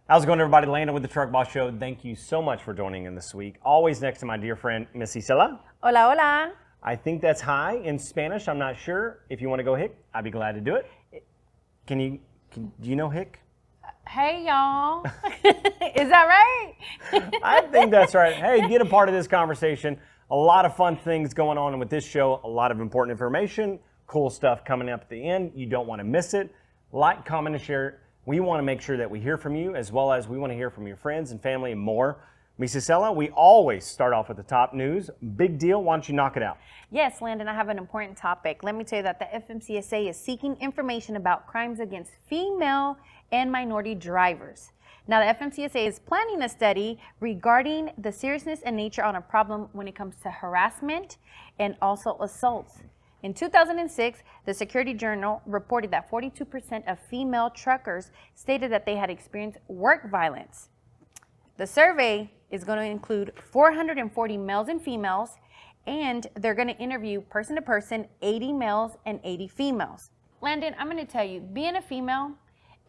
How's it going, everybody? Landon with the Truck Boss Show. Thank you so much for joining in this week. Always next to my dear friend, Miss Isela. Hola, hola. I think that's hi in Spanish. I'm not sure. If you want to go hick, I'd be glad to do it. Do you know hick? Hey, y'all. Is that right? I think that's right. Hey, get a part of this conversation. A lot of fun things going on with this show. A lot of important information, cool stuff coming up at the end. You don't want to miss it. Like, comment, and share. We want to make sure that we hear from you, as well as we want to hear from your friends and family and more. Miss Isela, we always start off with the top news. Big deal. Why don't you knock it out? Yes, Landon, I have an important topic. Let me tell you that the FMCSA is seeking information about crimes against female and minority drivers. Now, the FMCSA is planning a study regarding the seriousness and nature on a problem when it comes to harassment and also assaults. In 2006, the Security Journal reported that 42% of female truckers stated that they had experienced work violence. The survey is going to include 440 males and females, and they're going to interview person to person 80 males and 80 females. Landon, I'm going to tell you, being a female,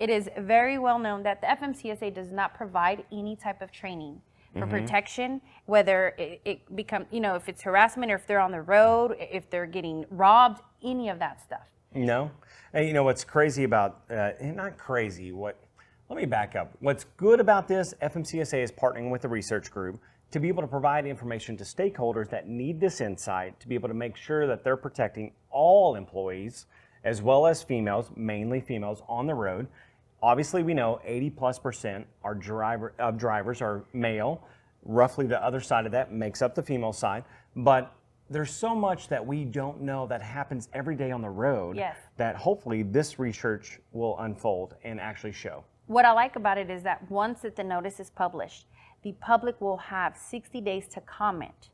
it is very well known that the FMCSA does not provide any type of training for protection, whether it becomes, if it's harassment or if they're on the road, if they're getting robbed, any of that stuff. No. And what's crazy about, not crazy, let me back up. What's good about this, FMCSA is partnering with the research group to be able to provide information to stakeholders that need this insight to be able to make sure that they're protecting all employees as well as females, mainly females on the road. Obviously, we know 80+% of drivers are male. Roughly the other side of that makes up the female side. But there's so much that we don't know that happens every day on the road that hopefully this research will unfold and actually show. What I like about it is that once that the notice is published, the public will have 60 days to comment.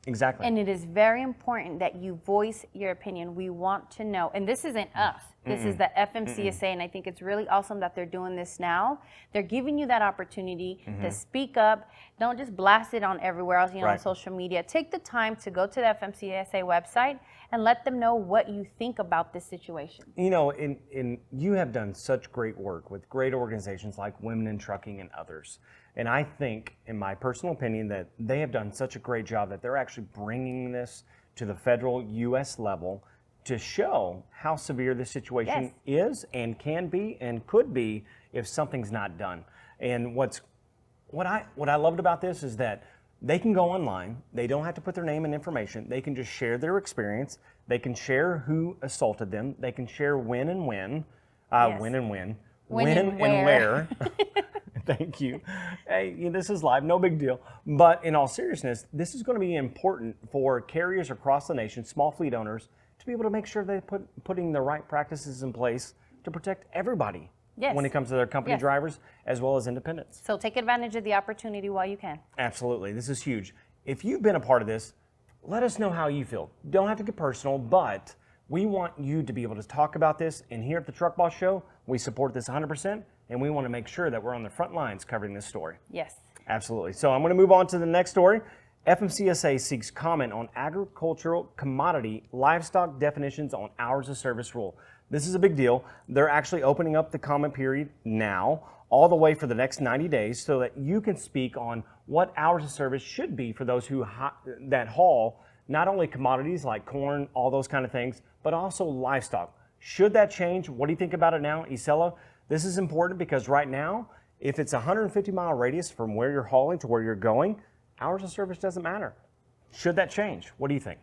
Exactly. And it is very important that you voice your opinion. We want to know, and this isn't us. This is the FMCSA, and I think it's really awesome that they're doing this now. They're giving you that opportunity to speak up. Don't just blast it on everywhere else, on social media. Take the time to go to the FMCSA website and let them know what you think about this situation. You have done such great work with great organizations like Women in Trucking and others. And I think, in my personal opinion, that they have done such a great job that they're actually bringing this to the federal U.S. level to show how severe this situation is and can be and could be if something's not done. And what I loved about this is that they can go online. They don't have to put their name and information. They can just share their experience. They can share who assaulted them. They can share when and where. Thank you. Hey, this is live, no big deal. But in all seriousness, this is going to be important for carriers across the nation, small fleet owners, to be able to make sure they're putting the right practices in place to protect everybody when it comes to their company drivers as well as independents. So take advantage of the opportunity while you can. Absolutely. This is huge. If you've been a part of this, let us know how you feel. Don't have to get personal, but we want you to be able to talk about this. And here at the Truck Boss Show, we support this 100%, and we want to make sure that we're on the front lines covering this story. Yes. Absolutely. So I'm going to move on to the next story. FMCSA seeks comment on agricultural commodity livestock definitions on hours of service rule. This is a big deal. They're actually opening up the comment period now, all the way for the next 90 days, so that you can speak on what hours of service should be for those that haul not only commodities like corn, all those kind of things, but also livestock. Should that change? What do you think about it now, Isela? This is important because right now, if it's a 150-mile radius from where you're hauling to where you're going, hours of service doesn't matter. Should that change? What do you think?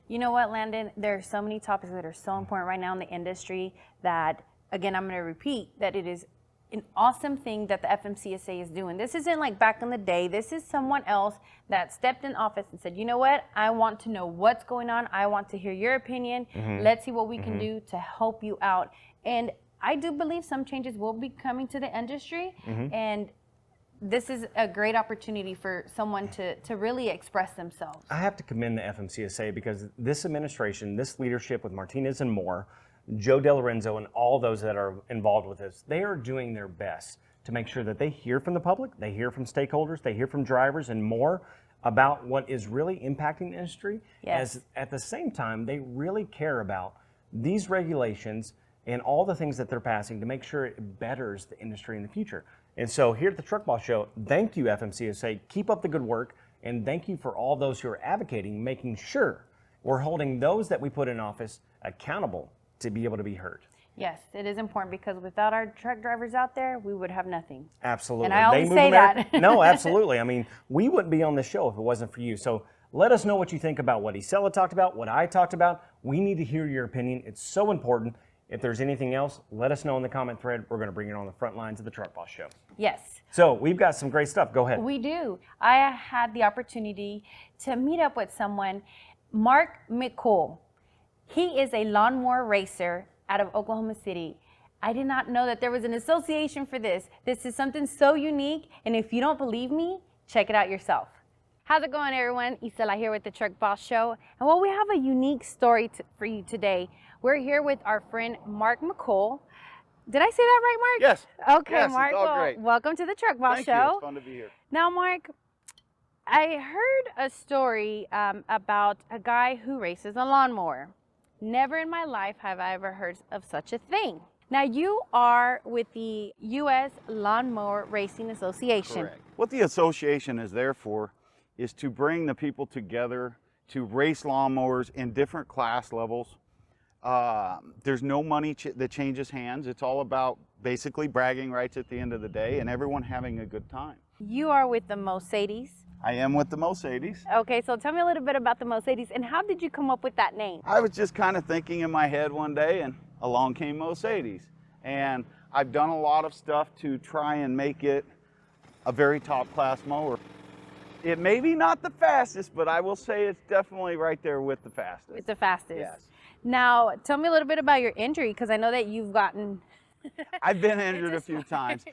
You know what, Landon? There are so many topics that are so important right now in the industry that, again, I'm going to repeat that it is an awesome thing that the FMCSA is doing. This isn't like back in the day. This is someone else that stepped in office and said, you know what? I want to know what's going on. I want to hear your opinion. Let's see what we can do to help you out. And I do believe some changes will be coming to the industry. And this is a great opportunity for someone to really express themselves. I have to commend the FMCSA because this administration, this leadership with Martinez and Moore, Joe DeLorenzo, and all those that are involved with this, they are doing their best to make sure that they hear from the public, they hear from stakeholders, they hear from drivers and more about what is really impacting the industry. Yes. As at the same time, they really care about these regulations and all the things that they're passing to make sure it betters the industry in the future. And so here at the Truck Boss Show, thank you, FMCSA. Keep up the good work, and thank you for all those who are advocating, making sure we're holding those that we put in office accountable to be able to be heard. Yes, it is important because without our truck drivers out there, we would have nothing. Absolutely. And I always move say America. that. No, absolutely. I mean, we wouldn't be on this show if it wasn't for you. So let us know what you think about what Isela talked about, what I talked about. We need to hear your opinion. It's so important. If there's anything else, let us know in the comment thread. We're going to bring it on the front lines of the Truck Boss Show. Yes. So we've got some great stuff. Go ahead. We do. I had the opportunity to meet up with someone, Mark McCool. He is a lawnmower racer out of Oklahoma City. I did not know that there was an association for this. This is something so unique, and if you don't believe me, check it out yourself. How's it going, everyone? Isela here with the Truck Boss Show. And well, we have a unique story for you today. We're here with our friend Mark McCool. Did I say that right, Mark? Yes. Okay, yes, Mark. It's all great. Welcome to the Truck Boss Thank Show. you. It's fun to be here. Now, Mark, I heard a story about a guy who races a lawnmower. Never in my life have I ever heard of such a thing. Now, you are with the U.S. Lawnmower Racing Association. Correct. What the association is there for is to bring the people together to race lawnmowers in different class levels. There's no money that changes hands. It's all about basically bragging rights at the end of the day and everyone having a good time. You are with the Mercedes. I am with the Mercedes. Okay, so tell me a little bit about the Mercedes and how did you come up with that name? I was just kind of thinking in my head one day and along came Mercedes. And I've done a lot of stuff to try and make it a very top class mower. It may be not the fastest, but I will say it's definitely right there with the fastest. It's the fastest. Yes. Now, tell me a little bit about your injury because I know that you've gotten... I've been injured a few times.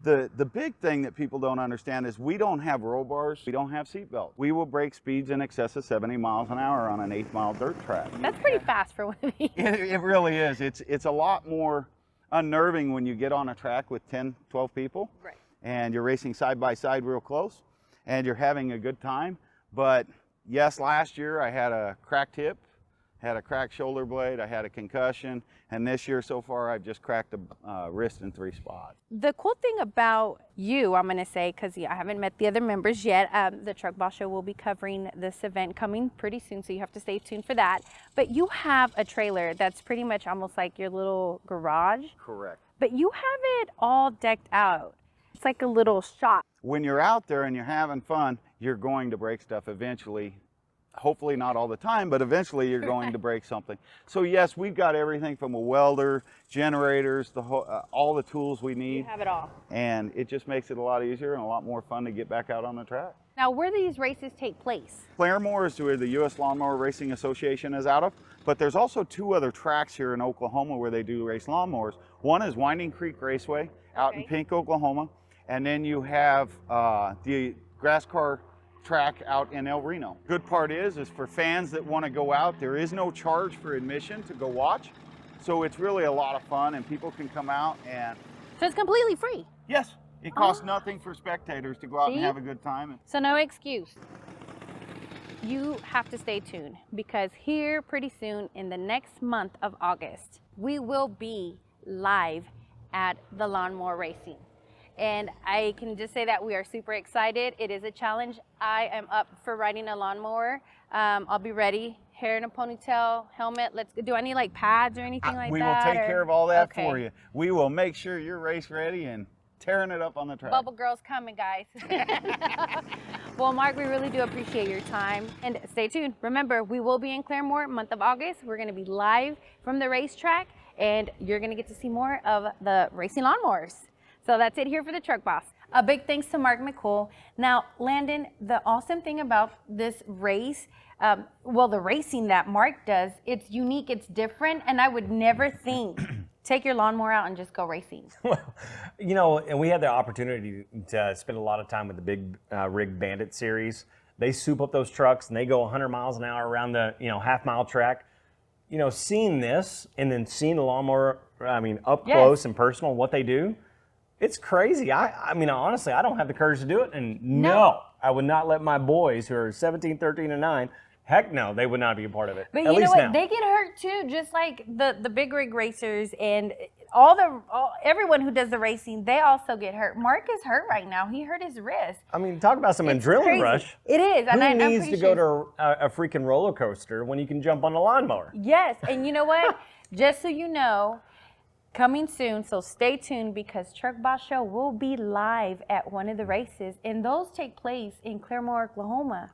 The big thing that people don't understand is we don't have roll bars, we don't have seat belts. We will break speeds in excess of 70 miles an hour on an 8-mile dirt track. That's pretty fast for one of these. It really is. It's a lot more unnerving when you get on a track with 10, 12 people. Right. And you're racing side by side real close and you're having a good time. But yes, last year I had a cracked hip, had a cracked shoulder blade, I had a concussion, and this year so far I've just cracked a wrist in 3 spots. The cool thing about you, I'm going to say, because I haven't met the other members yet, the Truck Boss Show will be covering this event coming pretty soon, so you have to stay tuned for that. But you have a trailer that's pretty much almost like your little garage. Correct. But you have it all decked out. It's like a little shop. When you're out there and you're having fun, you're going to break stuff eventually. Hopefully not all the time, but eventually you're going to break something. So yes, we've got everything from a welder, generators, all the tools we need. You have it all. And it just makes it a lot easier and a lot more fun to get back out on the track. Now, where do these races take place? Claremore is where the U.S. Lawnmower Racing Association is out of, but there's also 2 other tracks here in Oklahoma where they do race lawnmowers. One is Winding Creek Raceway out in Pink, Oklahoma, and then you have the Grass Car track out in El Reno. Good part is for fans that want to go out, there is no charge for admission to go watch. So it's really a lot of fun and people can come out and... So it's completely free? Yes, it costs nothing for spectators to go out and have a good time. So no excuse. You have to stay tuned because here pretty soon in the next month of August, we will be live at the Lawnmower Racing. And I can just say that we are super excited. It is a challenge. I am up for riding a lawnmower. I'll be ready. Hair in a ponytail, helmet. Do I need like pads or anything like that? We will take care of all that for you. We will make sure you're race ready and tearing it up on the track. Bubble Girl's coming, guys. Well, Mark, we really do appreciate your time. And stay tuned. Remember, we will be in Claremore month of August. We're going to be live from the racetrack, and you're going to get to see more of the racing lawnmowers. So that's it here for the Truck Boss. A big thanks to Mark McCool. Now, Landon, the awesome thing about this race, well, the racing that Mark does, it's unique, it's different, and I would never think take your lawnmower out and just go racing. You know, and we had the opportunity to spend a lot of time with the Big Rig Bandit series. They soup up those trucks and they go 100 miles an hour around the, half-mile track. You know, seeing this and then seeing the lawnmower, up close and personal, what they do, it's crazy. I mean, honestly, I don't have the courage to do it. And no, I would not let my boys who are 17, 13, and 9, heck no, they would not be a part of it. But At you know least what? now. They get hurt too, just like the big rig racers and everyone who does the racing, they also get hurt. Mark is hurt right now. He hurt his wrist. I mean, talk about some It's adrenaline crazy. rush. It is. Who I'm needs pretty to go sure to a freaking roller coaster when you can jump on a lawnmower? Yes, and you know what? Just so you know, coming soon, so stay tuned because Truck Boss Show will be live at one of the races, and those take place in Claremore, Oklahoma.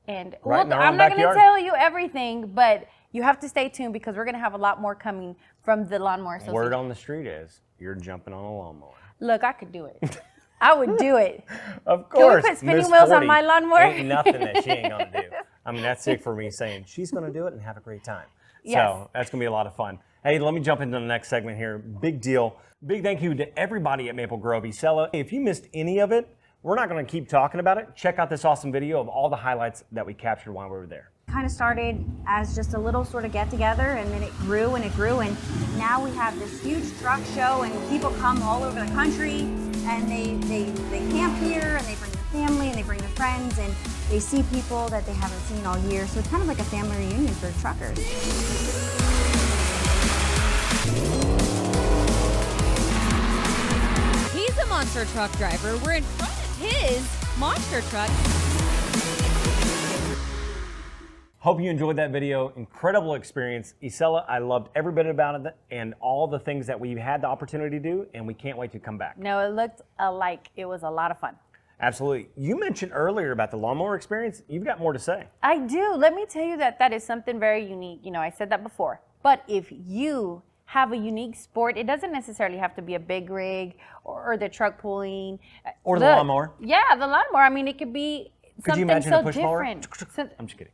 And Right in our own I'm not going to backyard. tell you everything, but you have to stay tuned because we're going to have a lot more coming from the Lawnmower Association. Word on the street is you're jumping on a lawnmower. Look, I could do it. I would do it. Of Can we course. put spinning Miss wheels on 40 my lawnmower? Ain't nothing that she ain't gonna do. I mean, that's it for me saying she's gonna do it and have a great time. Yes. So that's gonna be a lot of fun. Hey, let me jump into the next segment here. Big deal. Big thank you to everybody at Maplegrove Isela. If you missed any of it, we're not gonna keep talking about it. Check out this awesome video of all the highlights that we captured while we were there. Kind of started as just a little sort of get together, and then it grew and it grew, and now we have this huge truck show, and people come all over the country, and they camp here, and they bring their family, and they bring their friends, and they see people that they haven't seen all year. So it's kind of like a family reunion for truckers. He's a monster truck driver. We're in front of his monster truck. Hope you enjoyed that video. Incredible experience. Isela, I loved every bit about it and all the things that we had the opportunity to do, and we can't wait to come back. No, it looked like it was a lot of fun. Absolutely. You mentioned earlier about the lawnmower experience. You've got more to say. I do. Let me tell you that is something very unique. You know, I said that before. But if you have a unique sport, it doesn't necessarily have to be a big rig or the truck pulling. Or the lawnmower. Yeah, the lawnmower. I mean, it could be Could you something imagine so a push mower? different. I'm just kidding.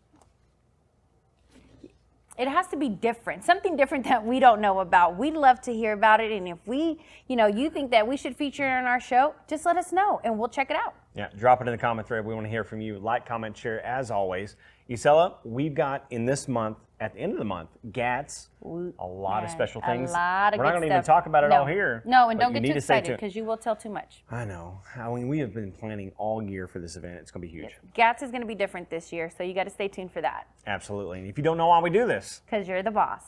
It has to be different, something different that we don't know about. We'd love to hear about it. And if you think that we should feature it on our show, just let us know and we'll check it out. Yeah, drop it in the comment thread. We want to hear from you. Like, comment, share, as always. Isela, we've got in this month, at the end of the month, GATS, a lot of special things. A lot of We're not good going to even stuff. talk about it all here. No, and but don't you get need too to stay excited tuned. because you will tell too much. I know. I mean, we have been planning all year for this event. It's going to be huge. GATS is going to be different this year, so you got to stay tuned for that Absolutely. And if you don't know why we do this, because you're the boss.